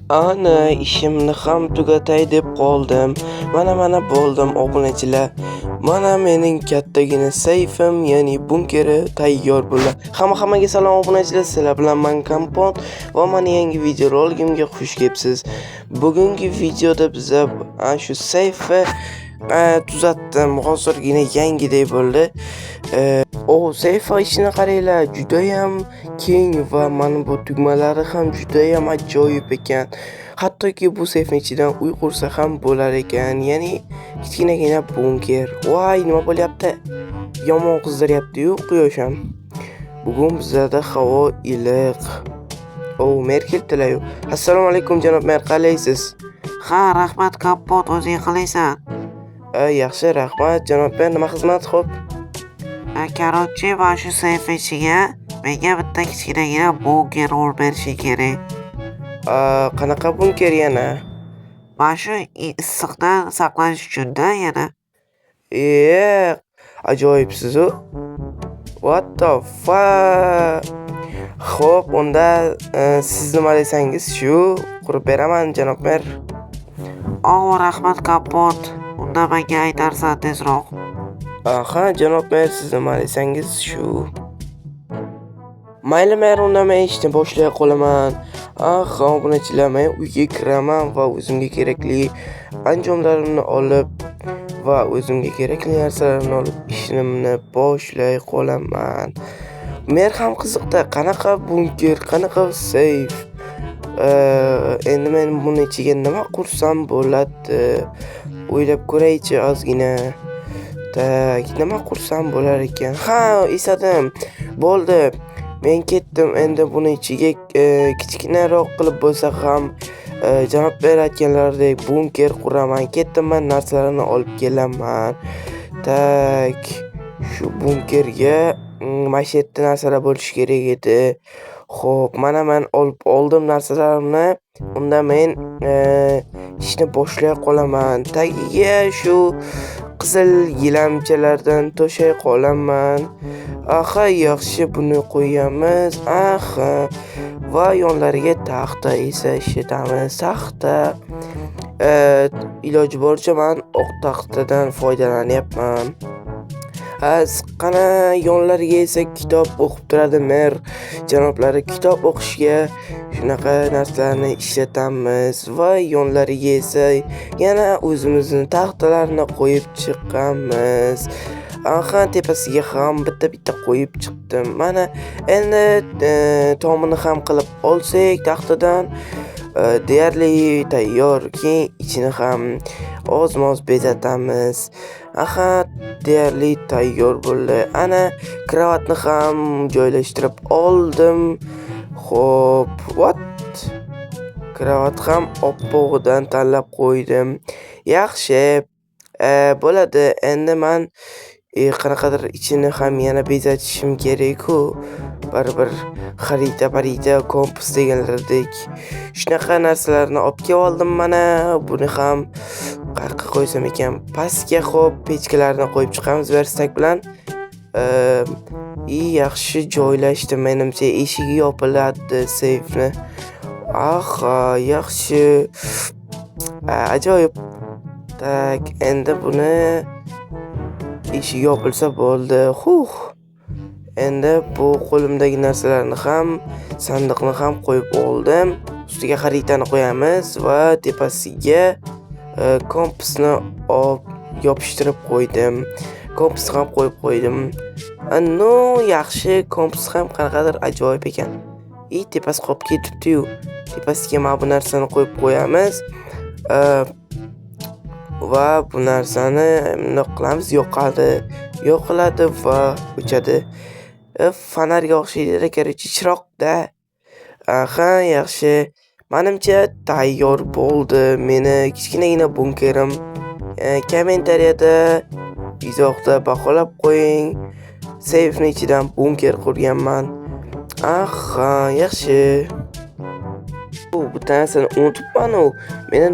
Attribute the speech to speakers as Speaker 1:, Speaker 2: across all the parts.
Speaker 1: Ana ishimni ham tugatay deb qoldim. Mana bo'ldim obunachilar. Mana mening kattagina sayfim, ya'ni bunkeri tayyor bo'ldi. Hammaga salom obunachilar, sizlar bilan men Kompot va mana yangi video roligimga xush kelibsiz. Bugungi videoda biza shu sayfni tuzatdim. Hozirgina yangidek bo'ldi. Sayfa ishini qaranglar, juda ham keng va mana bu tugmalari ham juda ham ajoyib ekan. Hattoki bu sayfning ichidan uy qursa ham bo'lar ekan. Ya'ni kichkinagina bunker. Voy, nima bo'lyapti? Yomon qizdiryapti-yu quyosh ham. Bugun bizda havo iliq. Mer kelibdilar-yu. Assalomu alaykum janob mer, qalaysiz?
Speaker 2: Ha, rahmat Kompot, o'zing qalaysan?
Speaker 1: Yaxshi, rahmat janob mer. Nima xizmat xo'p?
Speaker 2: Korotchi, mana shu sayfa ichiga menga bitta kichkinagina bunker qurib berishing kerak.
Speaker 1: Qanaqa bunker yana?
Speaker 2: Mana shu issiqdan saqlanish uchun-da yana.
Speaker 1: Ajoyibsiz-u. What the fuck? Xo'p, unda siz nima desangiz shu qurib beraman janob mer.
Speaker 2: Rahmat Kompot. Unda menga aytarsan tezroq.
Speaker 1: Aha, janob mer, siz nima desangiz shu. Mayli mer, unda men ishni boshlay qolaman. Obunachilar, men uyga kiraman va o'zimga kerakli anjomlarimni olib va o'zimga kerakli narsalarni olib ishimni boshlay qolaman. Mer ham qiziqda, qanaqa bunker, qanaqa sayf. Endi men buni ichiga nima qursam bo'ladi? O'ylab ko'raychi ozgina. Nima qursam bo'lar ekan? Esladim. Bo'ldi. Men ketdim. Endi buni ichiga kichkinaroq qilib bo'lsa ham janob mer aytganlaridek bunker quraman. Ketdim, men narsalarimni olib kelaman. Shu bunkerga mana shu yerda narsalar bo'lishi kerak edi. Xo'p, mana men oldim narsalarimni. Unda men ishni boshlay qolaman. Tagiga shu qizil gilamchalardan to'shay qolaman. Yaxshi, buni qo'yamiz. Va yonlariga taxta esa ishlatamiz. Taxta. Iloji boricha men oq taxtadan foydalanyapman. Qana yonlariga esa kitob o'qib turadi mer. Janoblari, kitob o'qishga shunaqa narsalarni ishlatamiz va yonlariga esa yana o'zimizning taxtalarni qo'yib chiqamiz. Tepasiga ham bitta qo'yib chiqdim. Mana endi tomini ham qilib olsak taxtadan deyarli tayyor. Keyin ichini ham oz-moz bezatamiz. Deyarli tayyor bo'ldi. Ana kravatni ham joylashtirib oldim. Xo'p, kravat ham oppog'idan tanlab qo'ydim. Yaxshi. Bo'ladi. Endi men qanaqadir ichini ham yana bezatishim kerak-ku. Bir xarita, kompas deganlardek. Shunaqa narsalarni olib kelib oldim mana. Buni ham qayerga qo'ysam ekan? Pastga xo'p, pechkalarni qo'yib chiqamiz verstak bilan. Yaxshi joylashdim. Menimcha eshigi yopiladi sayfni. Yaxshi. Ajoyib. Endi buni eshik yopilsa bo'ldi. Endi bu qo'limdagi narsalarni ham, sandiqni ham qo'yib oldim. Ustiga xaritani qo'yamiz va tepasiga kompasni yopishtirib qo'ydim. Kompasni ham qo'yib qo'ydim. Yaxshi, kompas ham qanaqadir ajoyib ekan. Tepasi qolib ketibdi-yu. Tepasiga mana bu narsani qo'yib qo'yamiz. Va bu narsani bundoq qilamiz, yo'qiladi va o'chadi. Fonarga o'xshaydi, chiroqda. Yaxshi. Menimcha tayyor bo'ldi meni kichkinagina bunkerim. Kommentariyada izohda baholab qo'ying. Sayfning ichidan bunker qurganman. Yaxshi. Bitta narsani unutibman-u. Meni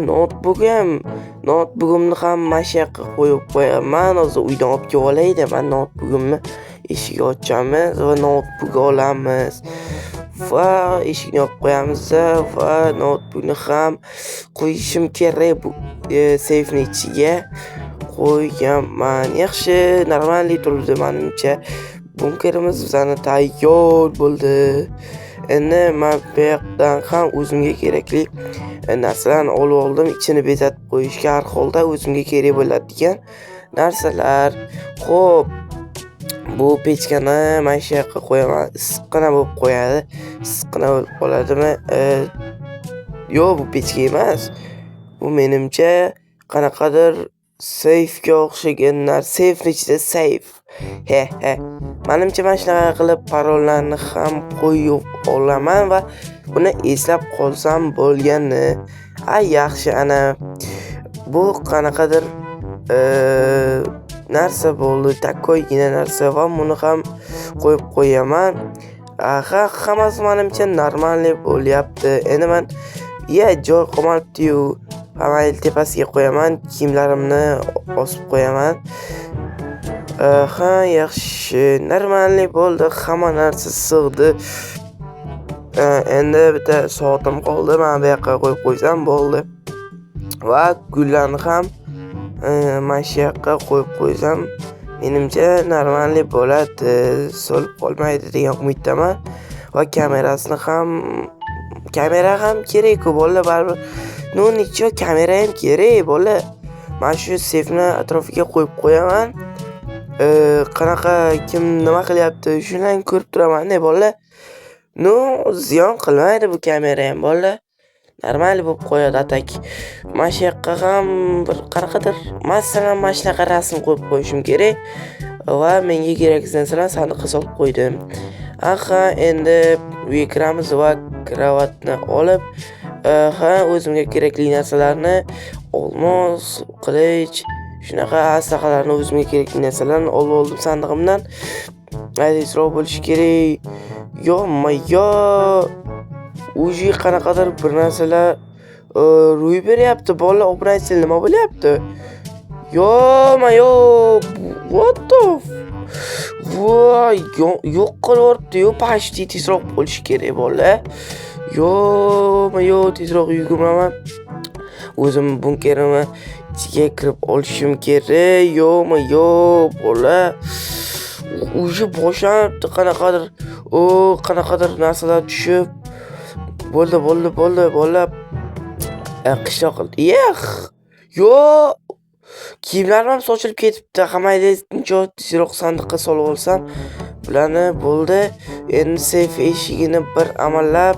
Speaker 1: notebookimni ham mana shu yoqqa qo'yib qo'yaman. Hozir uydan olib kelib olayda. Men notebookimni eshik ochamiz va notebook olamiz. va eshikni yopib qo'yamiz va noutbukni ham qo'yishim kerak bu seyfni ichiga qo'yaman. Yaxshi, normalniy turibdi menimcha. Bunkerimiz bizani tayyor bo'ldi. Endi men bu yoqdan ham o'zimga kerakli narsalarni olib oldim. Ichini bezatib qo'yishga har holda o'zimga kerak bo'ladigan narsalar. Xo'p, bu pechkani mana shu yoqqa qo'yaman. Issiqqina bo'lib qo'yadi. Issiqqina bo'lib qoladimi? Yo'q, bu pechka emas. Bu menimcha qanaqadir seyfga o'xshagan narsa. Seyfni ichida seyf. He. Menimcha men shunaqa qilib parollarni ham qo'yib olaman va buni eslab qolsam bo'lgani. Yaxshi, ana bu qanaqadir narsa bo'ldi, takoygina narsa va buni ham qo'yib qo'yaman. Hammasi menimcha normalniy bo'lyapti. Endi men joy qolmabdi-yu. Hamma tepasiga qo'yaman, kiyimlarimni osib qo'yaman. Yaxshi, normalniy bo'ldi, hamma narsa sig'di. Endi bitta soatim qoldi, men bu yoqqa qo'yib qo'ysam bo'ldi. Va gullarni ham mana shu yoqqa qo'yib qo'ysam, menimcha normalniy bo'ladi, so'lib qolmaydi degan umiddaman. Va kamera ham kerak-ku bolalar, baribir. Nicho kamera ham kerak bolalar. Men shu seyfni atrofiga qo'yib qo'yaman. Qanaqa kim nima qilyapti shuni ko'rib turaman-da bolalar. Ziyon qilmaydi bu kamera ham bolalar. Normal bo'lib qo'yadi atak. Mana shu yoqqa ham bir qanaqadir masalan mana shunaqa rasm qo'yib qo'yishim kerak va menga kerakli narsalarni sandiqqa solib qo'ydim. Endi uyga va kravatni olib, o'zimga kerakli narsalarni olmos, qilich, shunaqa aslahalarni o'zimga kerakli narsalarni olib oldim sandig'imdan. Tezroq bo'lishi kerak. Uji qanaqadir bir narsalar ro'y beryapti bolalar, obunachilar nima bo'lyapti? What the voy, yo'q qilyapti-yu, pashti tezroq bo'lishi kerak bolalar. Tezroq yuguraman. O'zim bunkerimni ichiga kirib olishim kerak. Bolalar. Uji boshlanibdi qanaqadir narsalar tushib. Bo'ldi bolalar. Qishloq qildi. Kiyimlarim ham sochilib ketibdi. Hammayni tezroq sandiqqa solib olsam bularni bo'ldi. Endi seyf eshigini bir amallab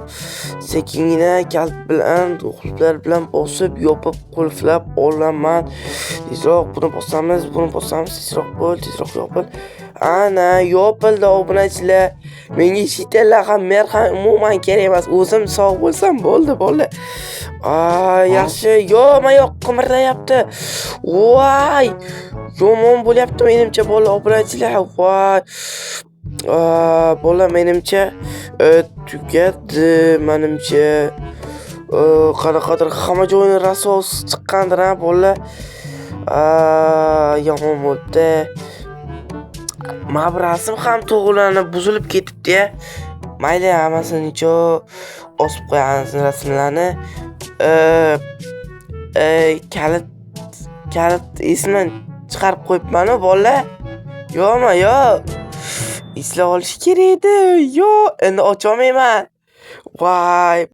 Speaker 1: sekingina kalt bilan, qulflar bilan bosib, yopib, qulflab olaman. Tezroq buni bosamiz, tezroq yopil. Ana, yopildi obunachilar. Menga shitalar ham, mer ham umuman kerak emas. O'zim sog' bo'lsam bo'ldi bolalar. Yaxshi. Yo'q, qimirlayapti. Voy! Yomon bo'lyapti menimcha bolalar, obunachilar. Voy! Bolalar menimcha tugadi, menimcha. Qanaqadir hamma joyini rasos chiqqandir bolalar. Yomon bo'ldi. Mana rasm ham to'g'rilanib buzilib ketibdi. Mayli, hammasini osib qo'yamiz rasmlarni. Kalit esimdan chiqarib qo'yibman-ku bolalar. Yo'q. Eslab olish kerak edi. Endi ocha olmayman. Voy!